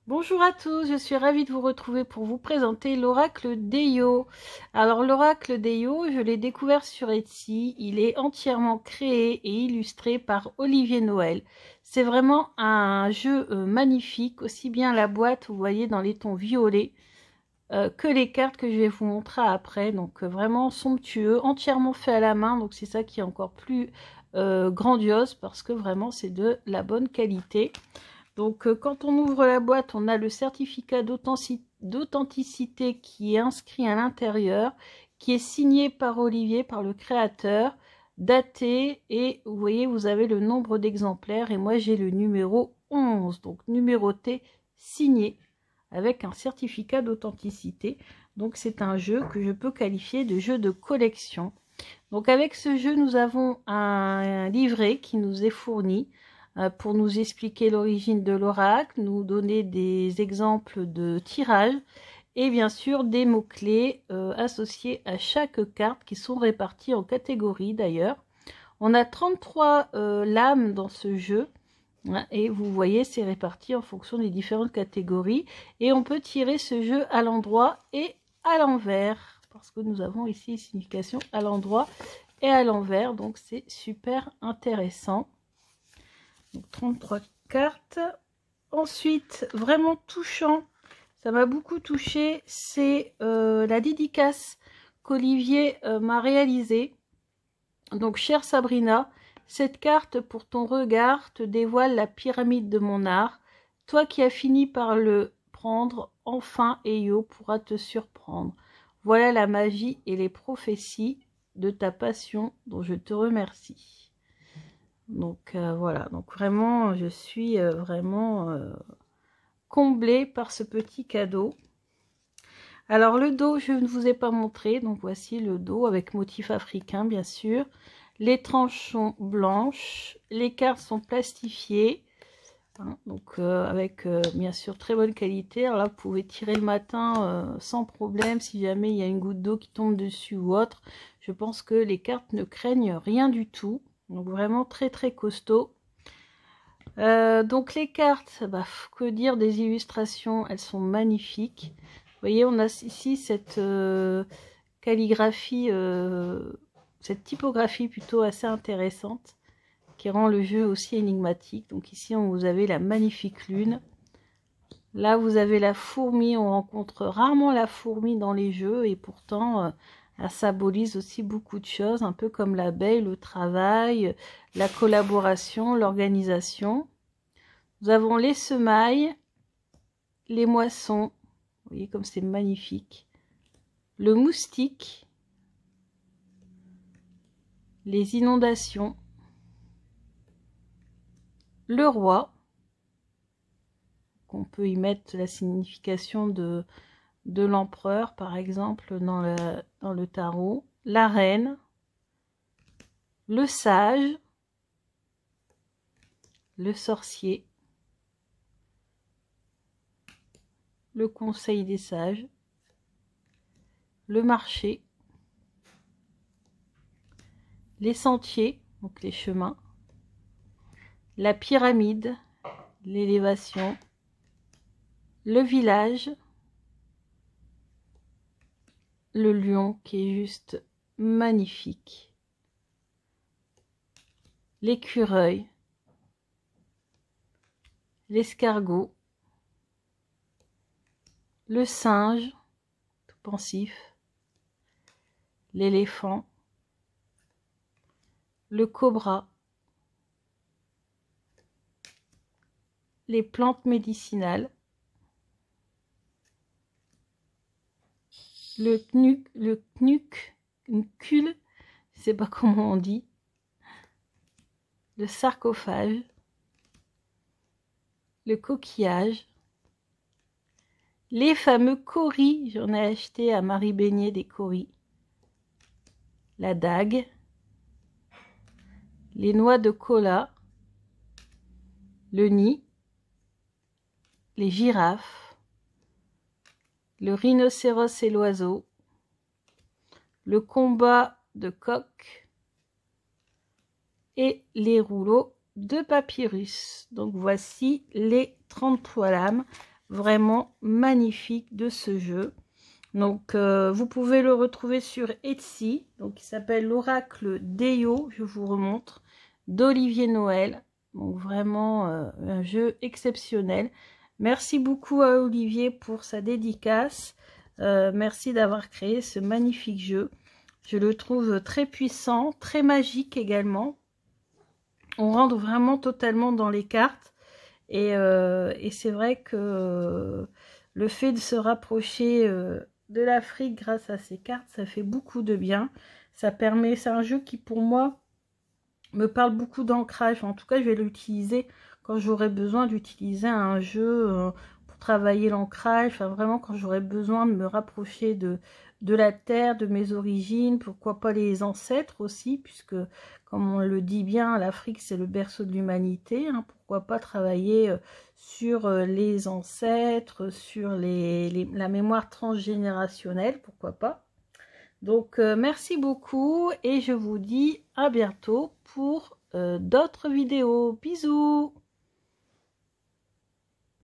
Bonjour à tous, je suis ravie de vous retrouver pour vous présenter l'oracle d'Eyo. Alors l'oracle d'Eyo, je l'ai découvert sur Etsy, il est entièrement créé et illustré par Olivier Noël. C'est vraiment un jeu magnifique, aussi bien la boîte, vous voyez, dans les tons violets, que les cartes que je vais vous montrer après. Donc vraiment somptueux, entièrement fait à la main, donc c'est ça qui est encore plus grandiose parce que vraiment c'est de la bonne qualité. Donc, quand on ouvre la boîte, on a le certificat d'authenticité qui est inscrit à l'intérieur, qui est signé par Olivier, par le créateur, daté, et vous voyez, vous avez le nombre d'exemplaires, et moi j'ai le numéro 11, donc numéroté, signé, avec un certificat d'authenticité. Donc, c'est un jeu que je peux qualifier de jeu de collection. Donc, avec ce jeu, nous avons un livret qui nous est fourni pour nous expliquer l'origine de l'oracle, nous donner des exemples de tirage et bien sûr des mots-clés associés à chaque carte qui sont répartis en catégories d'ailleurs. On a 33 lames dans ce jeu et vous voyez c'est réparti en fonction des différentes catégories et on peut tirer ce jeu à l'endroit et à l'envers parce que nous avons ici une signification à l'endroit et à l'envers, donc c'est super intéressant. Donc 33 cartes. Ensuite, vraiment touchant, ça m'a beaucoup touché, c'est la dédicace qu'Olivier m'a réalisée. Donc, chère Sabrina, cette carte pour ton regard te dévoile la pyramide de mon art. Toi qui as fini par le prendre, enfin Eyo pourra te surprendre. Voilà la magie et les prophéties de ta passion dont je te remercie. Donc voilà, donc vraiment je suis vraiment comblée par ce petit cadeau. Alors le dos je ne vous ai pas montré, donc voici le dos avec motif africain bien sûr. Les tranches sont blanches, les cartes sont plastifiées, hein, donc avec bien sûr très bonne qualité. Alors là vous pouvez tirer le matin sans problème si jamais il y a une goutte d'eau qui tombe dessus ou autre. Je pense que les cartes ne craignent rien du tout. Donc vraiment très très costaud. Donc les cartes, bah, que dire des illustrations, elles sont magnifiques. Vous voyez, on a ici cette calligraphie, cette typographie plutôt assez intéressante qui rend le jeu aussi énigmatique. Donc ici, vous avez la magnifique lune. Là, vous avez la fourmi. On rencontre rarement la fourmi dans les jeux et pourtant, elle symbolise aussi beaucoup de choses, un peu comme l'abeille, le travail, la collaboration, l'organisation. Nous avons les semailles, les moissons, vous voyez comme c'est magnifique, le moustique, les inondations, le roi, qu'on peut y mettre la signification de l'empereur par exemple dans le tarot, la reine, le sage, le sorcier, le conseil des sages, le marché, les sentiers, donc les chemins, la pyramide, l'élévation, le village, le lion qui est juste magnifique, l'écureuil, l'escargot, le singe, tout pensif, l'éléphant, le cobra, les plantes médicinales, le knucule, je ne sais pas comment on dit, le sarcophage, le coquillage, les fameux coris, j'en ai acheté à Marie Beignet des coris, la dague, les noix de cola, le nid, les girafes, le rhinocéros et l'oiseau, le combat de coq et les rouleaux de papyrus. Donc voici les 33 lames. vraiment magnifique de ce jeu. Donc vous pouvez le retrouver sur Etsy, donc il s'appelle l'Oracle Deyo, je vous remontre, d'Olivier Noël. Donc vraiment un jeu exceptionnel. Merci beaucoup à Olivier pour sa dédicace. Merci d'avoir créé ce magnifique jeu. Je le trouve très puissant, très magique également. On rentre vraiment totalement dans les cartes. Et c'est vrai que le fait de se rapprocher de l'Afrique grâce à ces cartes, ça fait beaucoup de bien. Ça permet, c'est un jeu qui pour moi me parle beaucoup d'ancrage. En tout cas, je vais l'utiliser quand j'aurai besoin d'utiliser un jeu pour travailler l'ancrage. Enfin, vraiment quand j'aurai besoin de me rapprocher de la terre, de mes origines. Pourquoi pas les ancêtres aussi, puisque comme on le dit bien, l'Afrique c'est le berceau de l'humanité. Hein. Pourquoi pas travailler sur les ancêtres, sur la mémoire transgénérationnelle, pourquoi pas. Donc, merci beaucoup et je vous dis à bientôt pour d'autres vidéos. Bisous!